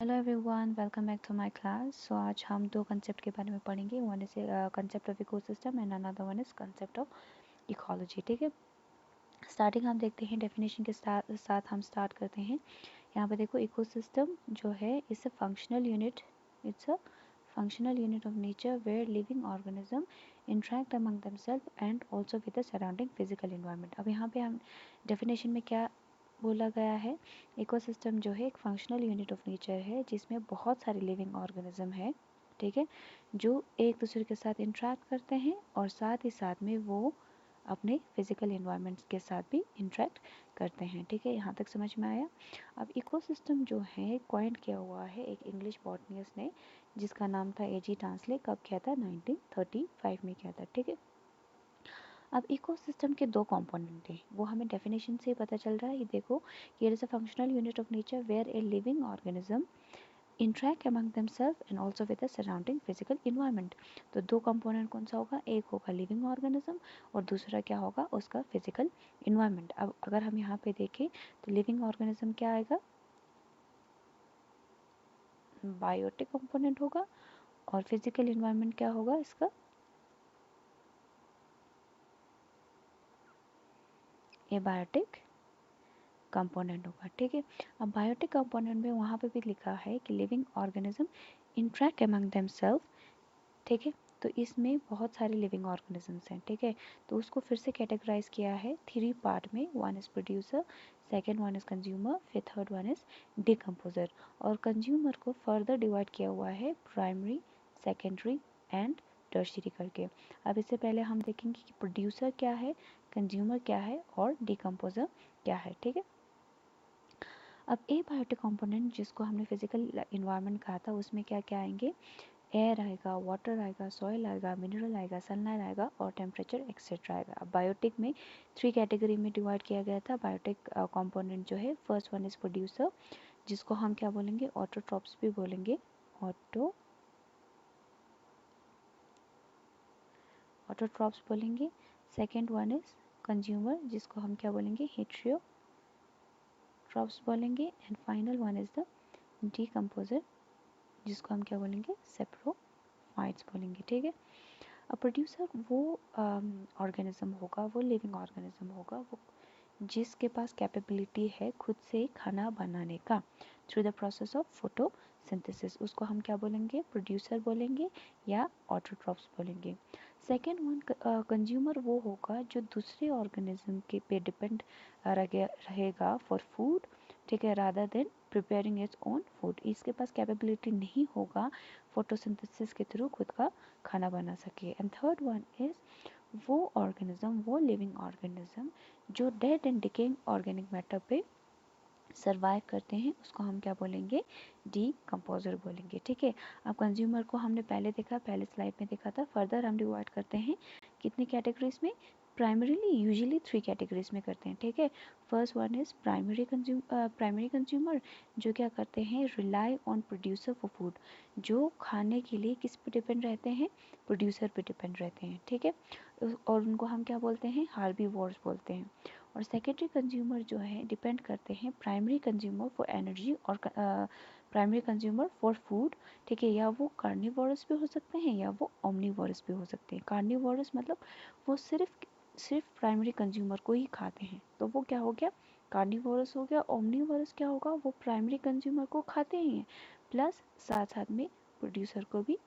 Hello everyone, welcome back to my class. So आज हम दो कंसेप्ट के बारे में पढ़ेंगे। One is concept of ecosystem and another one is concept of ecology. ठीक है, स्टार्टिंग हम देखते हैं डेफिनेशन के साथ हम स्टार्ट करते हैं। यहाँ पे देखो, इकोसिस्टम जो है it's a functional unit, it's a functional unit of nature where living organism interact among themselves and also with the surrounding physical environment। अब यहाँ पे हम डेफिनेशन में क्या बोला गया है, इकोसिस्टम जो है एक फंक्शनल यूनिट ऑफ नेचर है जिसमें बहुत सारे लिविंग ऑर्गेनिज्म है, ठीक है, जो एक दूसरे के साथ इंटरेक्ट करते हैं और साथ ही साथ में वो अपने फिजिकल एनवायरनमेंट्स के साथ भी इंटरेक्ट करते हैं। ठीक है, यहाँ तक समझ में आया। अब इकोसिस्टम जो है कॉइन किया हुआ है एक इंग्लिश बॉटनिस्ट ने, जिसका नाम था एजी टांसले। कब किया था? 1935 में किया था। ठीक है, अब इकोसिस्टम के दो कंपोनेंट हैं, वो हमें डेफिनेशन से पता चल रहा है। ये देखो, here is a functional unit of nature where a living organism interact among themselves and also with the surrounding physical environment। तो दो कंपोनेंट कौन सा होगा? एक होगा लिविंग ऑर्गेनिज्म और दूसरा क्या होगा? उसका फिजिकल इन्वायरमेंट। अब अगर हम यहाँ पे देखें तो लिविंग ऑर्गेनिज्म क्या आएगा? बायोटिक कंपोनेंट होगा और फिजिकल इन्वायरमेंट क्या होगा इसका? एबायोटिक कंपोनेंट होगा। ठीक है, अब बायोटिक कंपोनेंट में वहाँ पे भी लिखा है कि living organism interact among themself. ठीक है, तो इसमें बहुत सारे लिविंग ऑर्गेनिजम्स हैं। ठीक है, तो उसको फिर से कैटेगराइज किया है थ्री पार्ट में। One is producer, second one is consumer, फिर थर्ड वन इज डिकम्पोजर। और कंज्यूमर को फर्दर डिवाइड किया हुआ है प्राइमरी, सेकेंडरी एंड टर्शियरी करके। अब इससे पहले हम देखेंगे कि प्रोड्यूसर क्या है, कंज्यूमर क्या है और डिकम्पोजर क्या है। ठीक है, अब ए बायोटिक कंपोनेंट जिसको हमने फिजिकल इन्वायरमेंट कहा था, उसमें क्या क्या आएंगे? एयर आएगा, वाटर आएगा, सॉइल आएगा, मिनरल आएगा, सनलाइट आएगा और टेम्परेचर एक्सेट्रा आएगा। अब बायोटिक में थ्री कैटेगरी में डिवाइड किया गया था। बायोटिक कंपोनेंट जो है, फर्स्ट वन इज प्रोड्यूसर, जिसको हम क्या बोलेंगे? ऑटोट्रॉप्स भी बोलेंगे, ऑटोट्रॉप्स बोलेंगे। सेकेंड वन इज कंज्यूमर, जिसको हम क्या बोलेंगे? हेटेरोट्रॉप्स बोलेंगे। And final one is the decomposer, जिसको हम क्या बोलेंगे? सेप्रोफाइट्स बोलेंगे। ठीक है, अब प्रोड्यूसर वो ऑर्गेनिज्म होगा, वो लिविंग ऑर्गेनिज्म होगा वो जिसके पास कैपेबिलिटी है खुद से खाना बनाने का through the process of photosynthesis. उसको हम क्या बोलेंगे? प्रोड्यूसर बोलेंगे या ऑटोट्रॉप्स बोलेंगे। सेकेंड वन कंज्यूमर वो होगा जो दूसरे ऑर्गेनिज्म के पे डिपेंड रहेगा फॉर फूड, ठीक है, rather than preparing its own food. इसके पास कैपेबिलिटी नहीं होगा फोटोसिंथेसिस के थ्रू खुद का खाना बना सके। एंड थर्ड वन इज वो ऑर्गेनिज्म, वो लिविंग ऑर्गेनिज्म जो dead and decaying organic matter पे सर्वाइव करते हैं, उसको हम क्या बोलेंगे? डीकम्पोजर बोलेंगे। ठीक है, अब कंज्यूमर को हमने पहले देखा, पहले स्लाइड में देखा था। फर्दर हम डिवाइड करते हैं कितनी कैटेगरीज में? प्राइमरीली यूजुअली थ्री कैटेगरीज में करते हैं। ठीक है, first one is primary consumer, जो क्या करते हैं? Rely on producer for food, जो खाने के लिए किस पे डिपेंड रहते हैं? प्रोड्यूसर पे डिपेंड रहते हैं। ठीक है, और उनको हम क्या बोलते हैं? हार्बीवोर्स बोलते हैं। और सेकेंडरी कंज्यूमर जो है डिपेंड करते हैं प्राइमरी कंज्यूमर फॉर एनर्जी और प्राइमरी कंज्यूमर फॉर फूड। ठीक है, या वो कार्निवोरस भी हो सकते हैं या वो ओमनीवोरस भी हो सकते हैं। कार्निवोरस मतलब वो सिर्फ प्राइमरी कंज्यूमर को ही खाते हैं, तो वो क्या हो गया? कार्निवोरस हो गया। ओमनीवोरस क्या होगा? वो प्राइमरी कंज्यूमर को खाते ही हैं प्लस साथ साथ में प्रोड्यूसर को भी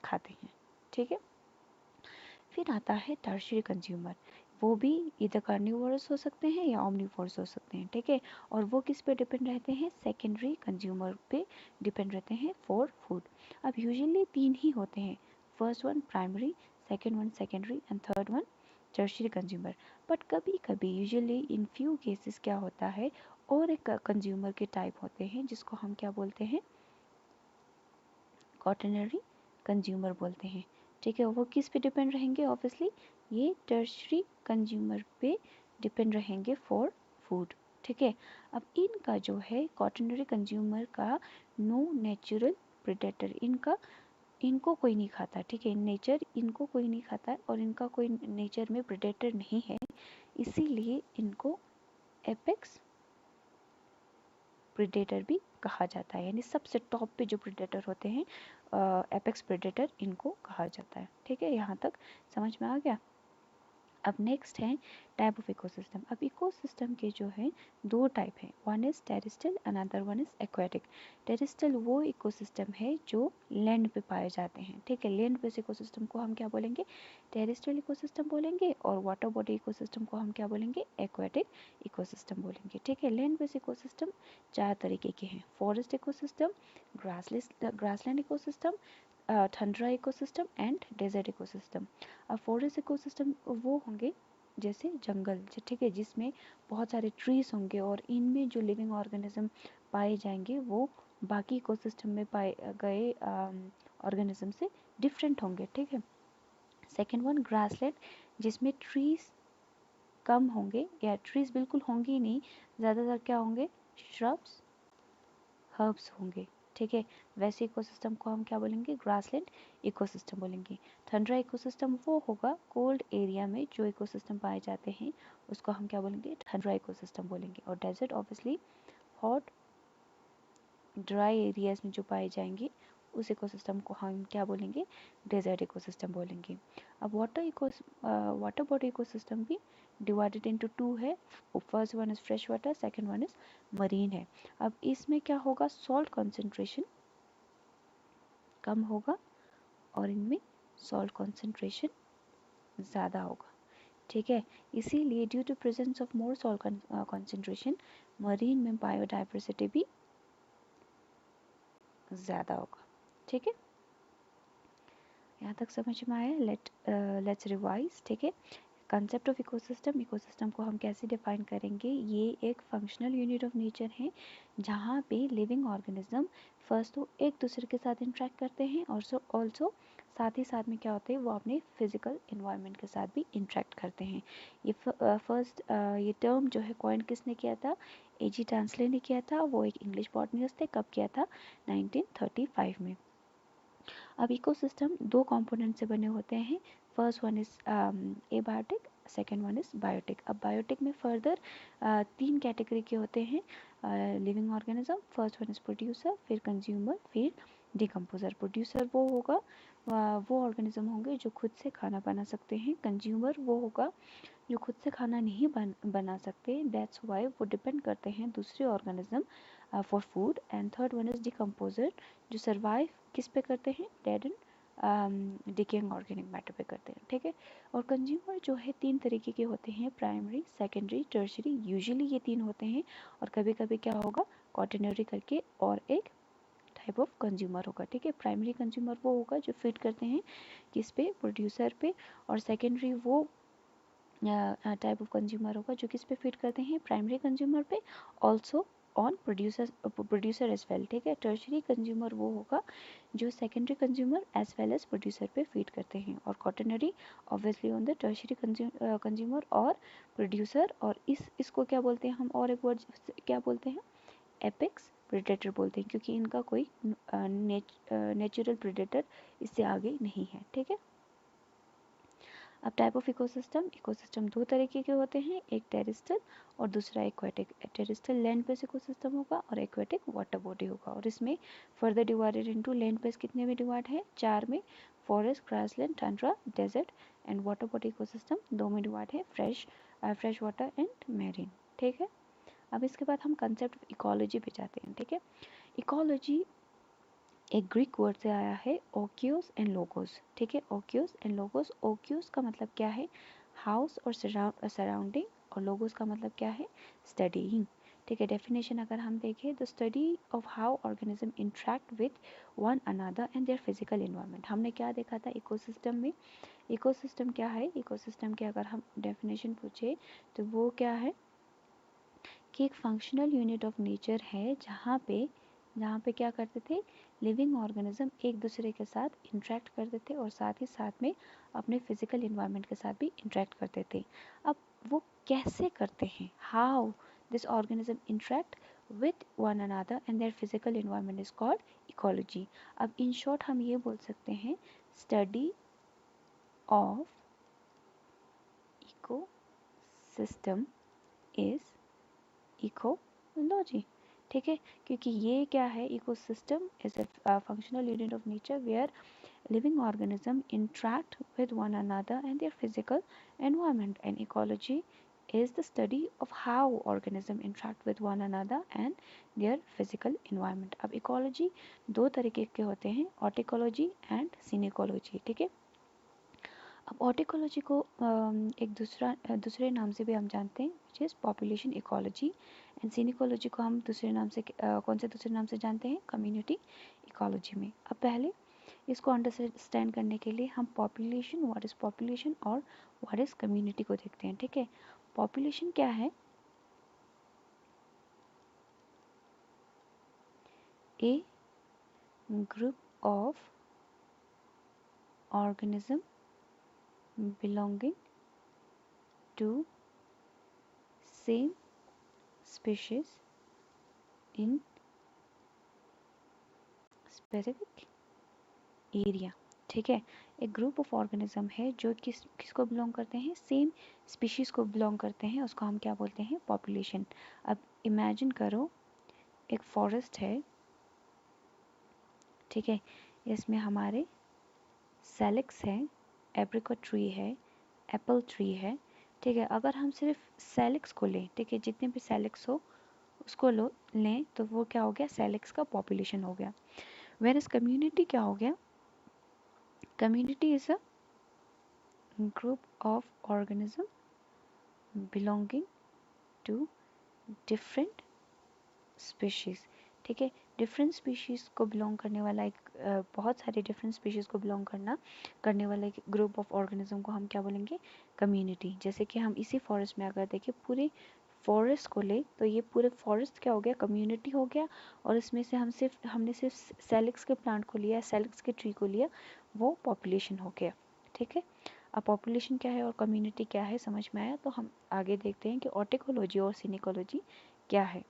खाते हैं। ठीक है, फिर आता है टर्शियरी कंज्यूमर, वो भी इधर कार्निवोरस हो सकते हैं या ओमनिवोरस हो सकते हैं। ठीक है, और वो किस पे डिपेंड रहते हैं? सेकेंडरी कंज्यूमर पे डिपेंड रहते हैं फॉर फूड। अब यूजुअली तीन ही होते हैं, first one primary, second one secondary and third one tertiary consumer. But कभी कभी यूजुअली इन फ्यू केसेस क्या होता है, और एक कंज्यूमर के टाइप होते हैं जिसको हम क्या बोलते हैं? क्वाटरनरी कंज्यूमर बोलते हैं। ठीक है, वो किस पे डिपेंड रहेंगे? ऑब्वियसली ये टर्शरी कंज्यूमर पे डिपेंड रहेंगे फॉर फूड। ठीक है, अब इनका जो है क्वाटरनरी कंज्यूमर का नो नेचुरल प्रेडेटर, इनको कोई नहीं खाता। ठीक है, नेचर इनको कोई नहीं खाता और इनका कोई नेचर में प्रेडेटर नहीं है, इसीलिए इनको एपेक्स प्रेडेटर भी कहा जाता है, यानी सबसे टॉप पे जो प्रेडेटर होते हैं एपेक्स प्रेडेटर, इनको कहा जाता है। ठीक है, यहाँ तक समझ में आ गया। अब नेक्स्ट है टाइप ऑफ इकोसिस्टम। अब इकोसिस्टम के जो है दो टाइप हैं, one is terrestrial, another one is aquatic. Terrestrial वो इकोसिस्टम है जो लैंड पे पाए जाते हैं। ठीक है, लैंड बेस्ड इकोसिस्टम को हम क्या बोलेंगे, टेरेस्ट्रियल इकोसिस्टम बोलेंगे, और वाटर बॉडी इकोसिस्टम को हम क्या बोलेंगे, एक्वेटिक इकोसिस्टम बोलेंगे। ठीक है, लैंड बेस्ड इकोसिस्टम चार तरीके के हैं, forest ecosystem, grassland ecosystem, tundra ecosystem and desert ecosystem. अब फॉरेस्ट इकोसिस्टम वो होंगे जैसे जंगल, ठीक है, जिसमें बहुत सारे ट्रीज होंगे और इनमें जो लिविंग ऑर्गेनिज्म पाए जाएंगे वो बाकी इकोसिस्टम में पाए गए ऑर्गेनिज्म से डिफरेंट होंगे। ठीक है, सेकेंड वन ग्रासलैंड, जिसमें ट्रीज कम होंगे या ट्रीज बिल्कुल होंगे ही नहीं, ज़्यादातर क्या होंगे, श्रब्स, हर्ब्स होंगे। ठीक है, वैसे इकोसिस्टम को हम क्या बोलेंगे, ग्रासलैंड इकोसिस्टम बोलेंगे। थंड्रा इकोसिस्टम वो होगा कोल्ड एरिया में जो इकोसिस्टम पाए जाते हैं, उसको हम क्या बोलेंगे, थंड्रा इकोसिस्टम बोलेंगे। और desert obviously hot dry areas में जो पाए जाएंगे उस इकोसिस्टम को हम क्या बोलेंगे, डेजर्ट इकोसिस्टम बोलेंगे। अब वाटर बॉडी इकोसिस्टम भी डिवाइडेड इनटू टू है, first one is fresh water, second one is marine है। अब इसमें क्या होगा, सॉल्ट कॉन्सेंट्रेशन कम होगा और इनमें सॉल्ट कॉन्सेंट्रेशन ज़्यादा होगा। ठीक है, इसीलिए due to presence of more salt concentration marine में बायोडाइवर्सिटी भी ज़्यादा होगा। ठीक है, यहाँ तक समझ में आया। Let's revise. ठीक है, कंसेप्ट ऑफ इकोसिस्टम, इकोसिस्टम को हम कैसे डिफाइन करेंगे, ये एक फंक्शनल यूनिट ऑफ नेचर है जहाँ पे लिविंग ऑर्गेनिज्म फर्स्ट तो एक दूसरे के साथ इंटरेक्ट करते हैं और ऑल्सो साथ ही साथ में क्या होते हैं, वो अपने फिजिकल इन्वायरमेंट के साथ भी इंटरेक्ट करते हैं। ये फर्स्ट ये टर्म जो है कॉइन किसने किया था, एजी टांसले ने किया था, वो एक इंग्लिश बॉटनिस्ट थे। कब किया था, 1935 में। अब इकोसिस्टम दो कंपोनेंट से बने होते हैं, first one is abiotic, second one is biotic. अब बायोटिक में फर्दर तीन कैटेगरी के होते हैं living organism, first one is producer, फिर कंज्यूमर, फिर डिकम्पोजर। प्रोड्यूसर वो होगा वो ऑर्गेनिज्म होंगे जो खुद से खाना बना सकते हैं, कंज्यूमर वो होगा जो खुद से खाना नहीं बना सकते, दैट्स वाई वो डिपेंड करते हैं दूसरे organism for food, and third one is decomposer जो सर्वाइव किस पे करते हैं, dead and decaying organic matter पे करते हैं। ठीक है, और कंज्यूमर जो है तीन तरीके के होते हैं, प्राइमरी, सेकेंडरी, टर्शरी, यूजुअली ये तीन होते हैं, और कभी कभी क्या होगा, क्वाटरनरी करके और एक टाइप ऑफ कंज्यूमर होगा। ठीक है, प्राइमरी कंज्यूमर वो होगा जो फीड करते हैं किस पे, प्रोड्यूसर पे, और सेकेंडरी वो टाइप ऑफ कंज्यूमर होगा जो किस पे फीड करते हैं, प्राइमरी कंज्यूमर पे, also on producer as well. ठीक है, टर्शरी कंज्यूमर वो होगा जो secondary consumer as well as producer पे फीड करते हैं, और quaternary obviously on the tertiary consumer और प्रोड्यूसर। और इसको क्या बोलते हैं हम, और एक वर्ड क्या बोलते हैं, एपेक्स प्रेडेटर बोलते हैं, क्योंकि इनका कोई नेचुरल प्रेडेटर इससे आगे नहीं है। ठीक है, अब टाइप ऑफ इकोसिस्टम, इकोसिस्टम दो तरीके के होते हैं, एक टेरेस्ट्रियल और दूसरा aquatic. Terrestrial land based ecosystem होगा और एक्वेटिक वाटर बॉडी होगा, और इसमें further divided into land based कितने में डिवाइड है, चार में, forest, grassland, tundra, desert, and water body ecosystem दो में डिवाइड है, फ्रेश वाटर एंड मैरीन। ठीक है, अब इसके बाद हम कंसेप्ट ऑफ इकोलॉजी पे जाते हैं। ठीक है, इकोलॉजी एक ग्रीक वर्ड से आया है, ओक्यूस एंड लोगोस। ठीक है, ओक्यूस एंड लोगोस, ओक्यूस का मतलब क्या है, हाउस और सराउंडिंग, और लोगोस का मतलब क्या है, स्टडीइंग। ठीक है, डेफिनेशन अगर हम देखें तो study of how organism interact with one another and their physical environment. हमने क्या देखा था इकोसिस्टम में, इकोसिस्टम क्या है, इकोसिस्टम की अगर हम डेफिनेशन पूछे तो वो क्या है कि एक फंक्शनल यूनिट ऑफ नेचर है जहाँ पे क्या करते थे, लिविंग ऑर्गेनिज्म एक दूसरे के साथ इंटरेक्ट करते थे और साथ ही साथ में अपने फिजिकल इन्वायरमेंट के साथ भी इंटरेक्ट करते थे। अब वो कैसे करते हैं, how this organism interact with one another and their physical environment is called ecology. अब इन शॉर्ट हम ये बोल सकते हैं, study of ecosystem is ecology. ठीक है, क्योंकि ये क्या है, ecosystem is a functional unit of nature where living organisms interact with one another and their physical environment, and ecology is the study of how organisms interact with one another and their physical environment. अब ecology दो तरीके के होते हैं, ऑटिकोलॉजी and सिनिकोलॉजी, ठीक है। अब ऑटिकोलॉजी को एक दूसरे नाम से भी हम जानते हैं, which is population ecology, and synecology को हम दूसरे नाम से कौन से दूसरे नाम से जानते हैं, कम्युनिटी इकोलॉजी में। अब पहले इसको अंडरस्टैंड करने के लिए हम पॉपुलेशन, व्हाट इज़ पॉपुलेशन और व्हाट इज़ कम्युनिटी को देखते हैं, ठीक है। पॉपुलेशन क्या है, a group of organism belonging to same species in specific area, ठीक है। एक ग्रुप ऑफ ऑर्गेनिज्म है जो किसको बिलोंग करते हैं, सेम स्पीशीज को बिलोंग करते हैं, उसको हम क्या बोलते हैं, पॉपुलेशन। अब इमेजिन करो एक फॉरेस्ट है, ठीक है, इसमें हमारे सैलिक्स है, एप्रिकॉट ट्री है, एप्पल ट्री है, ठीक है। अगर हम सिर्फ सैलिक्स को लें, ठीक है, जितने भी सैलिक्स हो उसको लें तो वो क्या हो गया, सैलिक्स का पॉपुलेशन हो गया। वेयर इज कम्युनिटी क्या हो गया, community is a group of organism belonging to different species, ठीक है। डिफरेंट स्पीशीज को बिलोंग करने वाला एक बहुत सारे डिफरेंट स्पीशीज को बिलोंग करने वाला एक ग्रुप ऑफ ऑर्गेनिज्म को हम क्या बोलेंगे, कम्युनिटी। जैसे कि हम इसी फॉरेस्ट में अगर देखें, पूरे फॉरेस्ट को ले तो ये पूरे फॉरेस्ट क्या हो गया, कम्युनिटी हो गया, और इसमें से हमने सिर्फ सैलिक्स के प्लांट को लिया, सैलिक्स के ट्री को लिया, वो पॉपुलेशन हो गया, ठीक है। अब पॉपुलेशन क्या है और कम्युनिटी क्या है समझ में आया, तो हम आगे देखते हैं कि ऑटिकोलॉजी और सिनिकोलॉजी क्या है,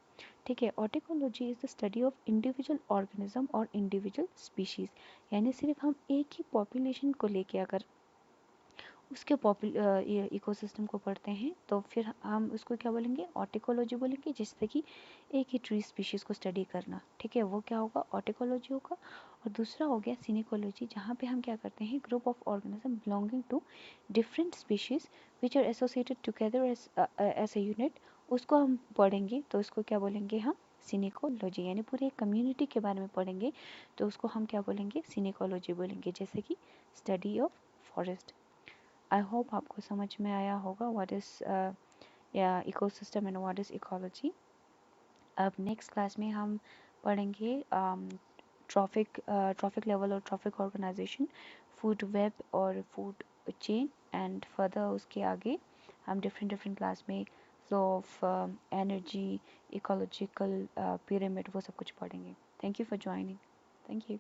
ठीक है। Autecology is the study of individual organism और इंडिविजुअल स्पीशीज, यानी सिर्फ हम एक ही पॉपुलेशन को लेके अगर उसके इकोसिस्टम को पढ़ते हैं तो फिर हम उसको क्या बोलेंगे, ऑटिकोलॉजी बोलेंगे, जिससे कि एक ही ट्री स्पीशीज़ को स्टडी करना, ठीक है, वो क्या होगा, ऑटिकोलॉजी होगा। और दूसरा हो गया सिनिकोलॉजी, जहाँ पे हम क्या करते हैं, group of organism belonging to different species which are associated together as a unit, उसको हम पढ़ेंगे तो उसको क्या बोलेंगे हम, सिनिकोलॉजी, यानी पूरे कम्युनिटी के बारे में पढ़ेंगे तो उसको हम क्या बोलेंगे, सिनिकोलॉजी बोलेंगे, जैसे कि study of forest. I hope आपको समझ में आया होगा what is ecosystem and what is ecology. अब नेक्स्ट क्लास में हम पढ़ेंगे ट्रॉफिक लेवल और ट्रॉफिक ऑर्गेनाइजेशन, फूड वेब और फूड चेन, एंड फर्दर उसके आगे हम डिफरेंट क्लास में flow of energy, ecological pyramid, वो सब कुछ पढ़ेंगे। Thank you for joining. Thank you.